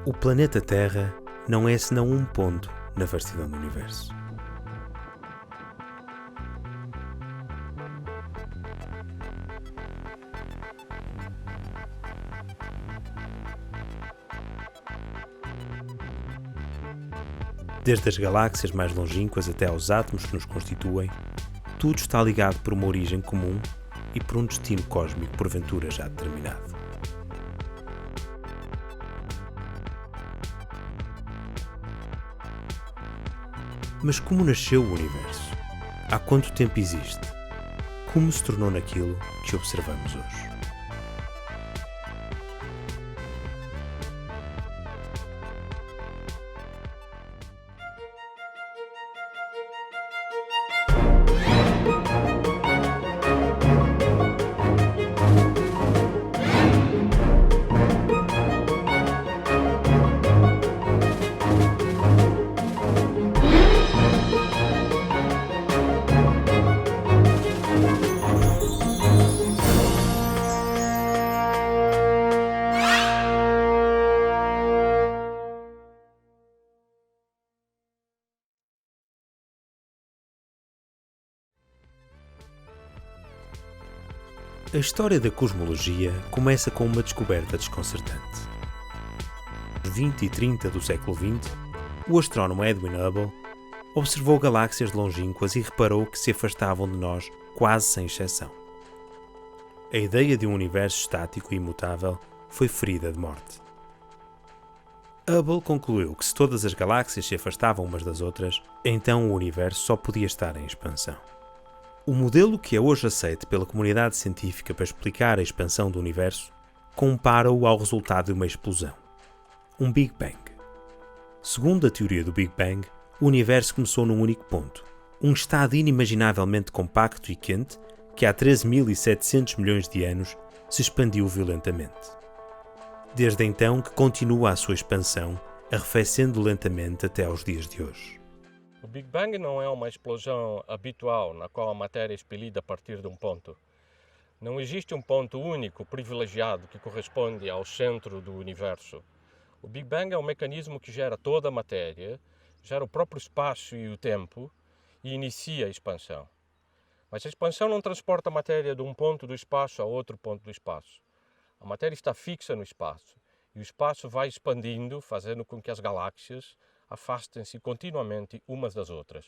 O planeta Terra não é senão um ponto na vastidão do universo. Desde as galáxias mais longínquas até aos átomos que nos constituem, tudo está ligado por uma origem comum e por um destino cósmico porventura já determinado. Mas como nasceu o universo? Há quanto tempo existe? Como se tornou naquilo que observamos hoje? A história da cosmologia começa com uma descoberta desconcertante. Nos 20 e 30 do século XX, o astrónomo Edwin Hubble observou galáxias longínquas e reparou que se afastavam de nós quase sem exceção. A ideia de um universo estático e imutável foi ferida de morte. Hubble concluiu que se todas as galáxias se afastavam umas das outras, então o universo só podia estar em expansão. O modelo que é hoje aceito pela comunidade científica para explicar a expansão do universo compara-o ao resultado de uma explosão, um Big Bang. Segundo a teoria do Big Bang, o universo começou num único ponto, um estado inimaginavelmente compacto e quente que há 13.700 milhões de anos se expandiu violentamente. Desde então que continua a sua expansão, arrefecendo lentamente até aos dias de hoje. O Big Bang não é uma explosão habitual na qual a matéria é expelida a partir de um ponto. Não existe um ponto único, privilegiado, que corresponde ao centro do universo. O Big Bang é um mecanismo que gera toda a matéria, gera o próprio espaço e o tempo e inicia a expansão. Mas a expansão não transporta a matéria de um ponto do espaço a outro ponto do espaço. A matéria está fixa no espaço e o espaço vai expandindo, fazendo com que as galáxias afastem-se continuamente umas das outras.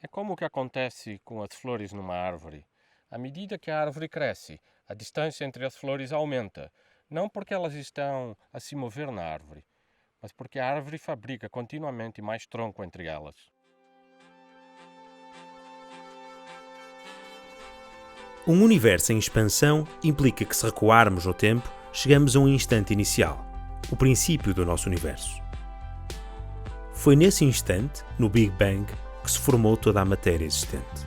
É como o que acontece com as flores numa árvore. À medida que a árvore cresce, a distância entre as flores aumenta, não porque elas estão a se mover na árvore, mas porque a árvore fabrica continuamente mais tronco entre elas. Um universo em expansão implica que, se recuarmos no tempo, chegamos a um instante inicial, o princípio do nosso universo. Foi nesse instante, no Big Bang, que se formou toda a matéria existente.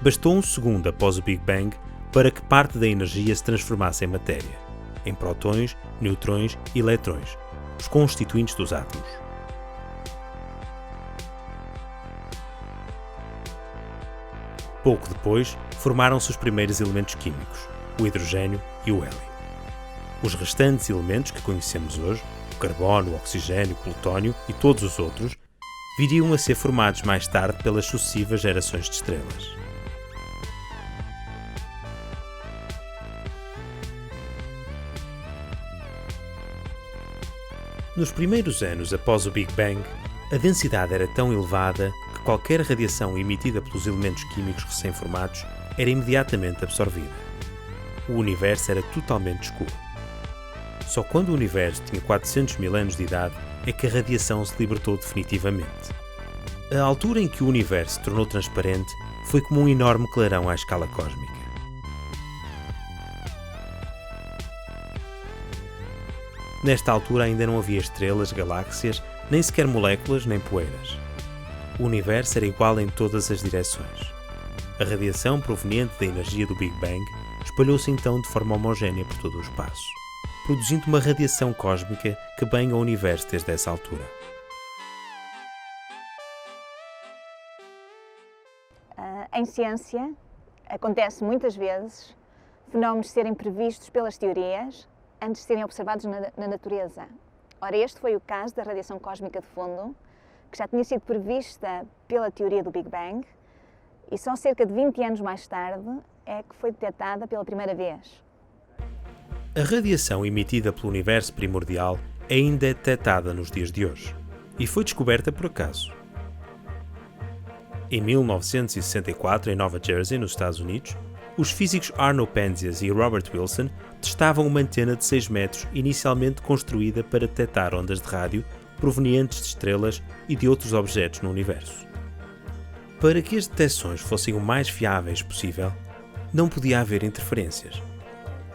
Bastou um segundo após o Big Bang para que parte da energia se transformasse em matéria, em prótons, neutrões e eletrões, os constituintes dos átomos. Pouco depois, formaram-se os primeiros elementos químicos, o hidrogênio e o hélio. Os restantes elementos que conhecemos hoje, o carbono, o oxigênio, o plutónio e todos os outros, viriam a ser formados mais tarde pelas sucessivas gerações de estrelas. Nos primeiros anos após o Big Bang, a densidade era tão elevada que qualquer radiação emitida pelos elementos químicos recém-formados era imediatamente absorvida. O universo era totalmente escuro. Só quando o universo tinha 400 mil anos de idade é que a radiação se libertou definitivamente. A altura em que o universo se tornou transparente foi como um enorme clarão à escala cósmica. Nesta altura ainda não havia estrelas, galáxias, nem sequer moléculas nem poeiras. O universo era igual em todas as direções. A radiação proveniente da energia do Big Bang espalhou-se então de forma homogénea por todo o espaço, produzindo uma radiação cósmica que banha o universo desde essa altura. Em ciência, acontece muitas vezes fenómenos serem previstos pelas teorias antes de serem observados na natureza. Ora, este foi o caso da radiação cósmica de fundo, que já tinha sido prevista pela teoria do Big Bang e só cerca de 20 anos mais tarde é que foi detectada pela primeira vez. A radiação emitida pelo universo primordial ainda é detectada nos dias de hoje e foi descoberta por acaso. Em 1964, em Nova Jersey, nos Estados Unidos, os físicos Arno Penzias e Robert Wilson testavam uma antena de 6 metros inicialmente construída para detectar ondas de rádio provenientes de estrelas e de outros objetos no universo. Para que as detecções fossem o mais fiáveis possível, não podia haver interferências.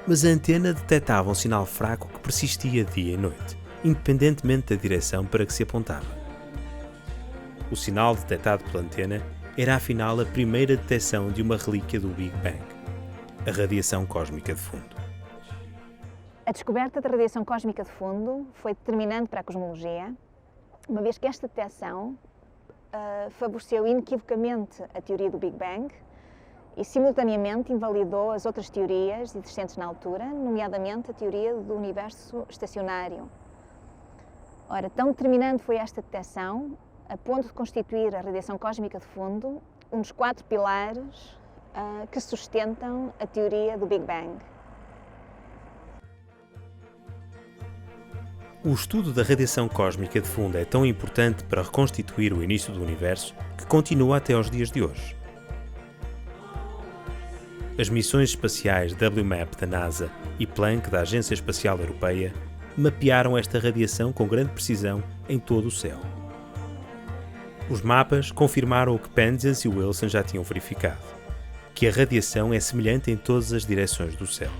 Mas a antena detectava um sinal fraco que persistia dia e noite, independentemente da direção para que se apontava. O sinal detectado pela antena era afinal a primeira detecção de uma relíquia do Big Bang, a radiação cósmica de fundo. A descoberta da radiação cósmica de fundo foi determinante para a cosmologia, uma vez que esta detecção favoreceu inequivocamente a teoria do Big Bang e simultaneamente invalidou as outras teorias existentes na altura, nomeadamente a teoria do universo estacionário. Ora, tão determinante foi esta detecção, a ponto de constituir a radiação cósmica de fundo um dos 4 pilares que sustentam a teoria do Big Bang. O estudo da radiação cósmica de fundo é tão importante para reconstituir o início do universo que continua até aos dias de hoje. As missões espaciais WMAP da NASA e Planck da Agência Espacial Europeia mapearam esta radiação com grande precisão em todo o céu. Os mapas confirmaram o que Penzias e Wilson já tinham verificado, que a radiação é semelhante em todas as direções do céu,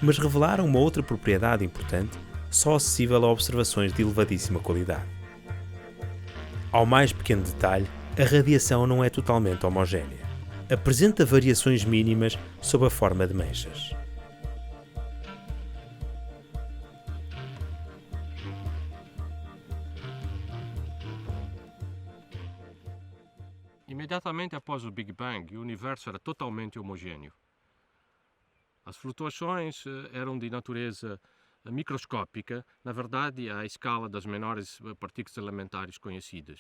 mas revelaram uma outra propriedade importante só acessível a observações de elevadíssima qualidade. Ao mais pequeno detalhe, a radiação não é totalmente homogénea. Apresenta variações mínimas sob a forma de manchas. Imediatamente após o Big Bang, o universo era totalmente homogêneo. As flutuações eram de natureza microscópica, na verdade à escala das menores partículas elementares conhecidas.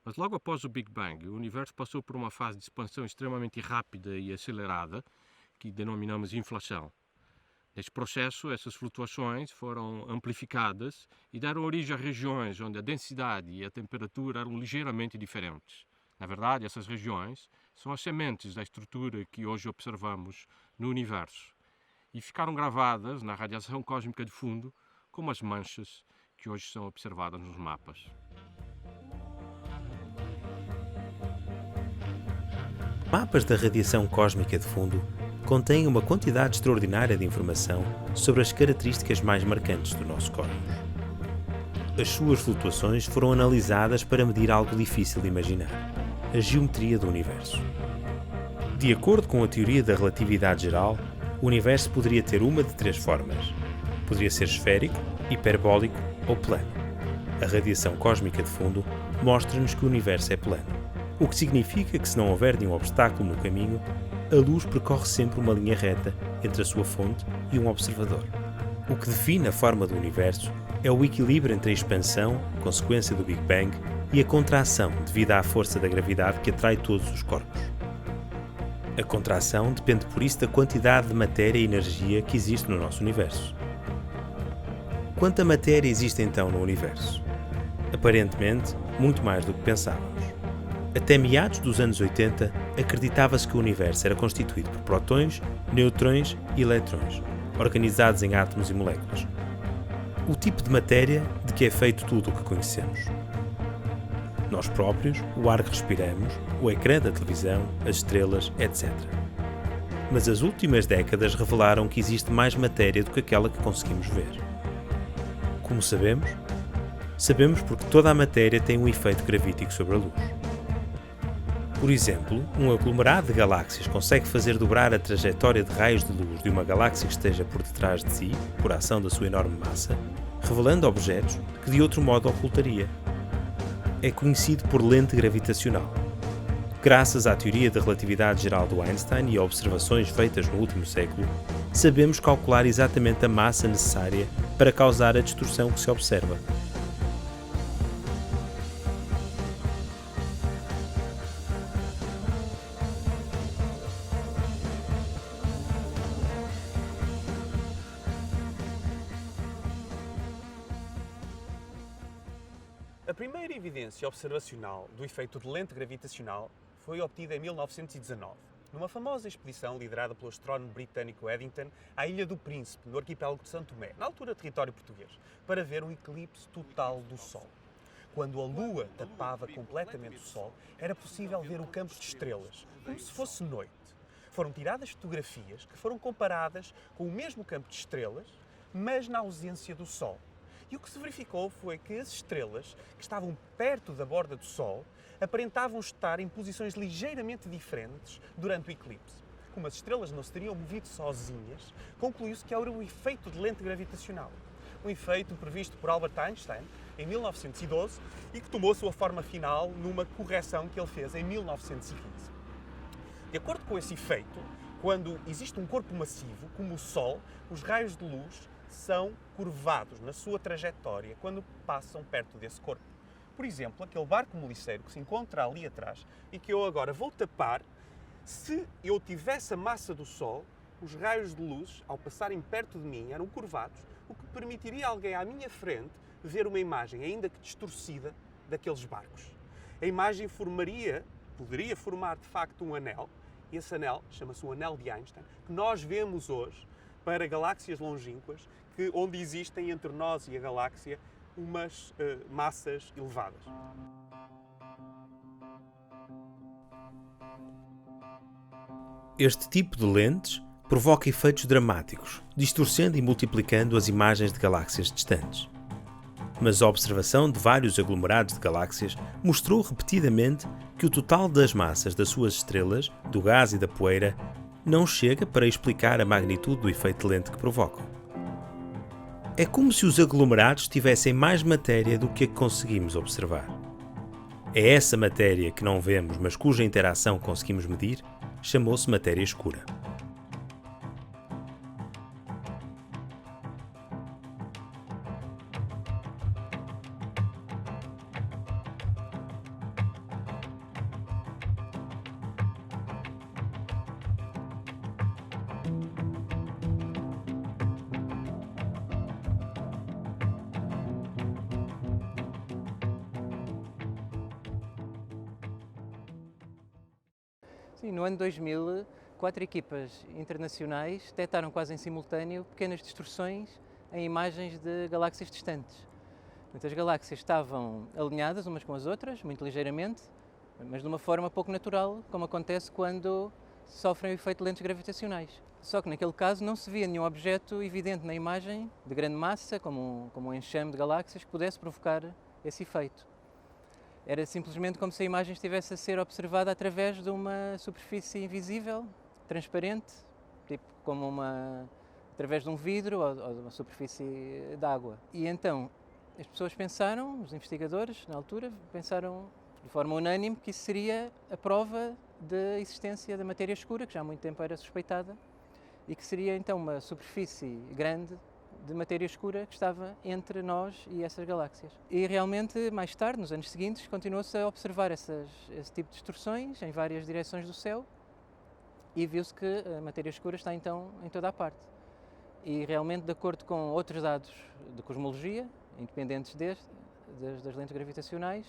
Mas logo após o Big Bang, o universo passou por uma fase de expansão extremamente rápida e acelerada, que denominamos inflação. Neste processo, essas flutuações foram amplificadas e deram origem a regiões onde a densidade e a temperatura eram ligeiramente diferentes. Na verdade, essas regiões são as sementes da estrutura que hoje observamos no universo e ficaram gravadas na radiação cósmica de fundo como as manchas que hoje são observadas nos mapas. Mapas da radiação cósmica de fundo contêm uma quantidade extraordinária de informação sobre as características mais marcantes do nosso cosmos. As suas flutuações foram analisadas para medir algo difícil de imaginar: a geometria do universo. De acordo com a teoria da relatividade geral, o universo poderia ter uma de 3 formas. Poderia ser esférico, hiperbólico ou plano. A radiação cósmica de fundo mostra-nos que o universo é plano, o que significa que, se não houver nenhum obstáculo no caminho, a luz percorre sempre uma linha reta entre a sua fonte e um observador. O que define a forma do universo é o equilíbrio entre a expansão, consequência do Big Bang, e a contração devido à força da gravidade que atrai todos os corpos. A contração depende por isso da quantidade de matéria e energia que existe no nosso universo. Quanta matéria existe então no universo? Aparentemente, muito mais do que pensávamos. Até meados dos anos 80, acreditava-se que o universo era constituído por prótons, neutrões e eletrões, organizados em átomos e moléculas. O tipo de matéria de que é feito tudo o que conhecemos. Nós próprios, o ar que respiramos, o ecrã da televisão, as estrelas, etc. Mas as últimas décadas revelaram que existe mais matéria do que aquela que conseguimos ver. Como sabemos? Sabemos porque toda a matéria tem um efeito gravítico sobre a luz. Por exemplo, um aglomerado de galáxias consegue fazer dobrar a trajetória de raios de luz de uma galáxia que esteja por detrás de si, por ação da sua enorme massa, revelando objetos que de outro modo ocultaria. É conhecido por lente gravitacional. Graças à teoria da relatividade geral do Einstein e a observações feitas no último século, sabemos calcular exatamente a massa necessária para causar a distorção que se observa. A primeira evidência observacional do efeito de lente gravitacional foi obtida em 1919, numa famosa expedição liderada pelo astrónomo britânico Eddington à Ilha do Príncipe, no arquipélago de São Tomé, na altura território português, para ver um eclipse total do Sol. Quando a Lua tapava completamente o Sol, era possível ver o campo de estrelas, como se fosse noite. Foram tiradas fotografias que foram comparadas com o mesmo campo de estrelas, mas na ausência do Sol. E o que se verificou foi que as estrelas, que estavam perto da borda do Sol, aparentavam estar em posições ligeiramente diferentes durante o eclipse. Como as estrelas não se teriam movido sozinhas, concluiu-se que era um efeito de lente gravitacional. Um efeito previsto por Albert Einstein em 1912 e que tomou sua forma final numa correção que ele fez em 1915. De acordo com esse efeito, quando existe um corpo massivo, como o Sol, os raios de luz são curvados na sua trajetória quando passam perto desse corpo. Por exemplo, aquele barco moliceiro que se encontra ali atrás e que eu agora vou tapar, se eu tivesse a massa do Sol, os raios de luz, ao passarem perto de mim, eram curvados, o que permitiria a alguém à minha frente ver uma imagem, ainda que distorcida, daqueles barcos. A imagem poderia formar de facto um anel, e esse anel chama-se o anel de Einstein, que nós vemos hoje para galáxias longínquas, onde existem entre nós e a galáxia umas massas elevadas. Este tipo de lentes provoca efeitos dramáticos, distorcendo e multiplicando as imagens de galáxias distantes. Mas a observação de vários aglomerados de galáxias mostrou repetidamente que o total das massas das suas estrelas, do gás e da poeira, não chega para explicar a magnitude do efeito de lente que provocam. É como se os aglomerados tivessem mais matéria do que a que conseguimos observar. É essa matéria que não vemos, mas cuja interação conseguimos medir, chamou-se matéria escura. Sim, no ano 2000, 4 equipas internacionais detectaram quase em simultâneo pequenas distorções em imagens de galáxias distantes. As galáxias estavam alinhadas umas com as outras, muito ligeiramente, mas de uma forma pouco natural, como acontece quando sofrem o efeito de lentes gravitacionais. Só que naquele caso não se via nenhum objeto evidente na imagem de grande massa, como um enxame de galáxias, que pudesse provocar esse efeito. Era simplesmente como se a imagem estivesse a ser observada através de uma superfície invisível, transparente, tipo como através de um vidro ou de uma superfície de água. E então as pessoas pensaram, os investigadores na altura, pensaram de forma unânime que isso seria a prova da existência da matéria escura, que já há muito tempo era suspeitada, e que seria então uma superfície grande de matéria escura que estava entre nós e essas galáxias. E realmente, mais tarde, nos anos seguintes, continuou-se a observar esse tipo de distorções em várias direções do céu e viu-se que a matéria escura está então em toda a parte. E realmente, de acordo com outros dados de cosmologia, independentes das lentes gravitacionais,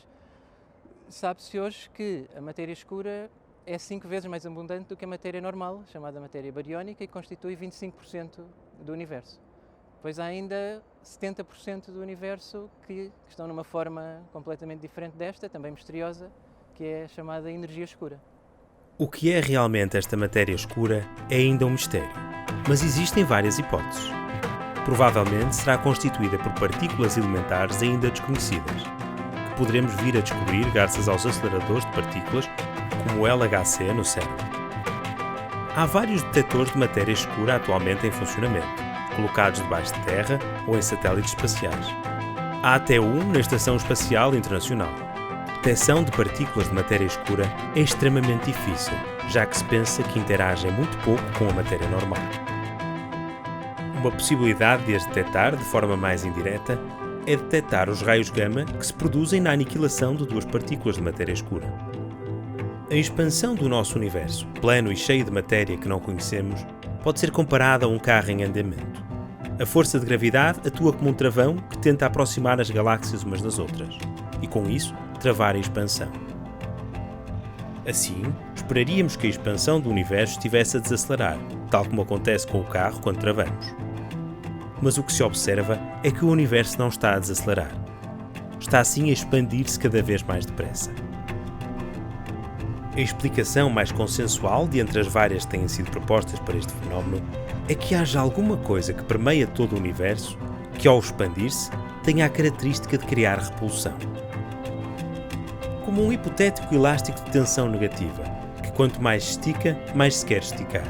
sabe-se hoje que a matéria escura é 5 vezes mais abundante do que a matéria normal, chamada matéria bariónica, e constitui 25% do universo. Pois há ainda 70% do universo que estão numa forma completamente diferente desta, também misteriosa, que é chamada energia escura. O que é realmente esta matéria escura é ainda um mistério, mas existem várias hipóteses. Provavelmente será constituída por partículas elementares ainda desconhecidas, que poderemos vir a descobrir graças aos aceleradores de partículas, como o LHC no cérebro. Há vários detectores de matéria escura atualmente em funcionamento, colocados debaixo de terra ou em satélites espaciais. Há até um na Estação Espacial Internacional. detecção de partículas de matéria escura é extremamente difícil, já que se pensa que interagem muito pouco com a matéria normal. Uma possibilidade de as detectar de forma mais indireta é detectar os raios gama que se produzem na aniquilação de duas partículas de matéria escura. A expansão do nosso universo, plano e cheio de matéria que não conhecemos, pode ser comparada a um carro em andamento. A força de gravidade atua como um travão que tenta aproximar as galáxias umas das outras, e com isso, travar a expansão. Assim, esperaríamos que a expansão do universo estivesse a desacelerar, tal como acontece com o carro quando travamos. Mas o que se observa é que o universo não está a desacelerar. Está assim a expandir-se cada vez mais depressa. A explicação mais consensual de entre as várias que têm sido propostas para este fenómeno é que haja alguma coisa que permeia todo o universo que, ao expandir-se, tenha a característica de criar repulsão. Como um hipotético elástico de tensão negativa, que quanto mais se estica, mais se quer esticar.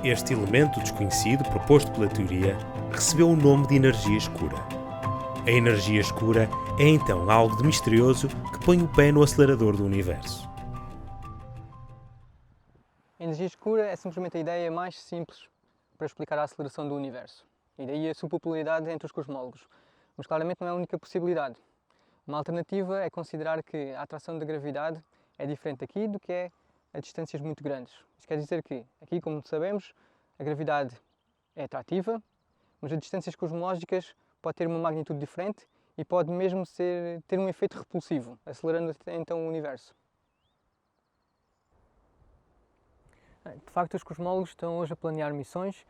Este elemento desconhecido, proposto pela teoria, recebeu o nome de energia escura. A energia escura é então algo de misterioso que põe o pé no acelerador do universo. A energia escura é simplesmente a ideia mais simples para explicar a aceleração do universo, e daí a sua popularidade entre os cosmólogos. Mas claramente não é a única possibilidade. Uma alternativa é considerar que a atração da gravidade é diferente aqui do que é a distâncias muito grandes. Isto quer dizer que, aqui, como sabemos, a gravidade é atrativa, mas a distâncias cosmológicas pode ter uma magnitude diferente e pode mesmo ter um efeito repulsivo, acelerando então o universo. De facto, os cosmólogos estão hoje a planear missões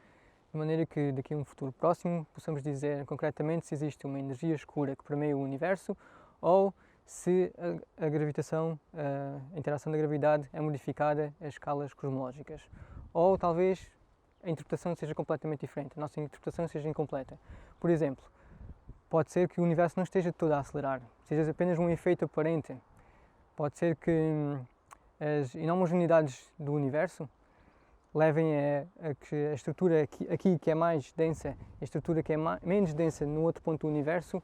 de maneira que daqui a um futuro próximo possamos dizer concretamente se existe uma energia escura que permeia o universo ou se a gravitação, a interação da gravidade é modificada a escalas cosmológicas. Ou talvez a interpretação seja completamente diferente, a nossa interpretação seja incompleta. Por exemplo, pode ser que o universo não esteja todo a acelerar, seja apenas um efeito aparente. Pode ser que as inhomogeneidades do universo levem a que a estrutura aqui que é mais densa e a estrutura que é menos densa no outro ponto do universo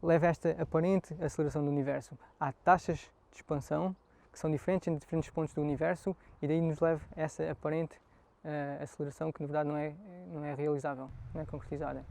leve a esta aparente aceleração do universo. Há taxas de expansão que são diferentes em diferentes pontos do universo e daí nos leva a essa aparente aceleração que na verdade não é realizável, não é concretizada.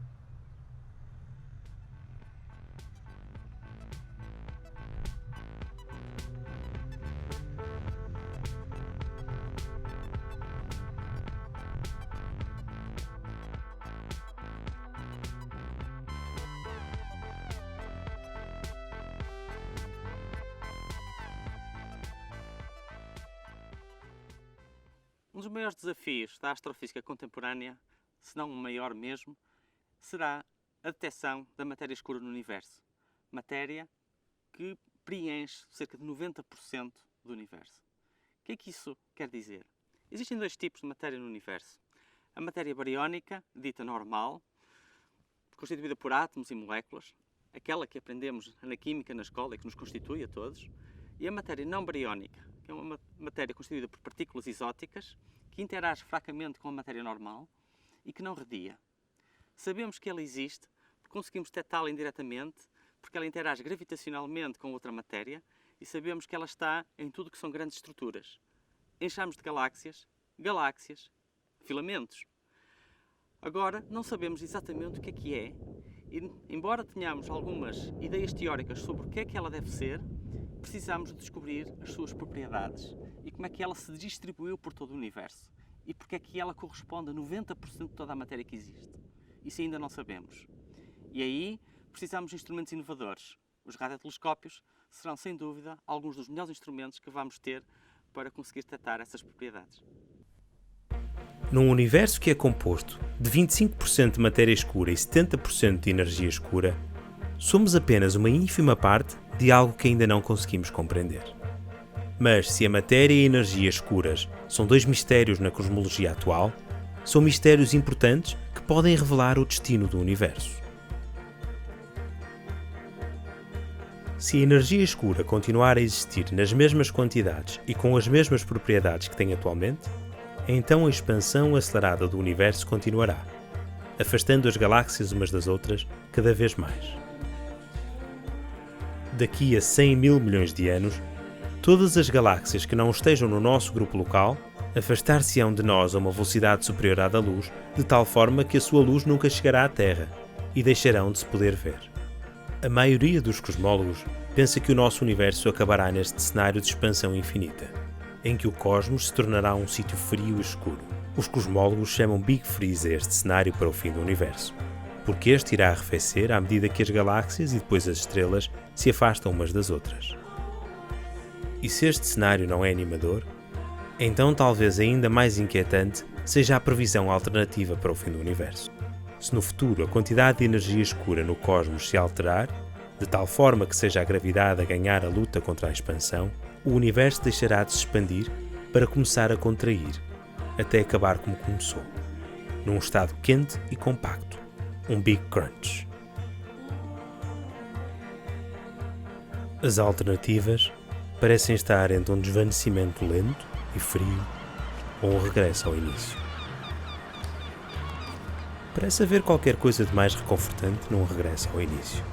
Um dos maiores desafios da astrofísica contemporânea, se não o maior mesmo, será a detecção da matéria escura no universo. Matéria que preenche cerca de 90% do universo. O que é que isso quer dizer? Existem dois tipos de matéria no universo. A matéria bariónica, dita normal, constituída por átomos e moléculas, aquela que aprendemos na química na escola e que nos constitui a todos, e a matéria não bariónica, que é uma matéria constituída por partículas exóticas que interage fracamente com a matéria normal e que não radia. Sabemos que ela existe porque conseguimos detectá-la indiretamente, porque ela interage gravitacionalmente com outra matéria e sabemos que ela está em tudo que são grandes estruturas. Enxames de galáxias, filamentos. Agora, não sabemos exatamente o que é e, embora tenhamos algumas ideias teóricas sobre o que é que ela deve ser, precisamos de descobrir as suas propriedades e como é que ela se distribuiu por todo o universo e porque é que ela corresponde a 90% de toda a matéria que existe. Isso ainda não sabemos. E aí precisamos de instrumentos inovadores. Os radiotelescópios serão, sem dúvida, alguns dos melhores instrumentos que vamos ter para conseguir detectar essas propriedades. Num universo que é composto de 25% de matéria escura e 70% de energia escura, somos apenas uma ínfima parte de algo que ainda não conseguimos compreender. Mas se a matéria e a energia escuras são dois mistérios na cosmologia atual, são mistérios importantes que podem revelar o destino do universo. Se a energia escura continuar a existir nas mesmas quantidades e com as mesmas propriedades que tem atualmente, então a expansão acelerada do universo continuará, afastando as galáxias umas das outras cada vez mais. Daqui a 100 mil milhões de anos, todas as galáxias que não estejam no nosso grupo local afastar-se-ão de nós a uma velocidade superior à da luz, de tal forma que a sua luz nunca chegará à Terra e deixarão de se poder ver. A maioria dos cosmólogos pensa que o nosso universo acabará neste cenário de expansão infinita, em que o cosmos se tornará um sítio frio e escuro. Os cosmólogos chamam Big Freeze a este cenário para o fim do universo, porque este irá arrefecer à medida que as galáxias e depois as estrelas se afastam umas das outras. E se este cenário não é animador, então talvez ainda mais inquietante seja a previsão alternativa para o fim do universo. Se no futuro a quantidade de energia escura no cosmos se alterar, de tal forma que seja a gravidade a ganhar a luta contra a expansão, o universo deixará de se expandir para começar a contrair, até acabar como começou, num estado quente e compacto, um Big Crunch. As alternativas parecem estar entre um desvanecimento lento e frio ou um regresso ao início. Parece haver qualquer coisa de mais reconfortante num regresso ao início.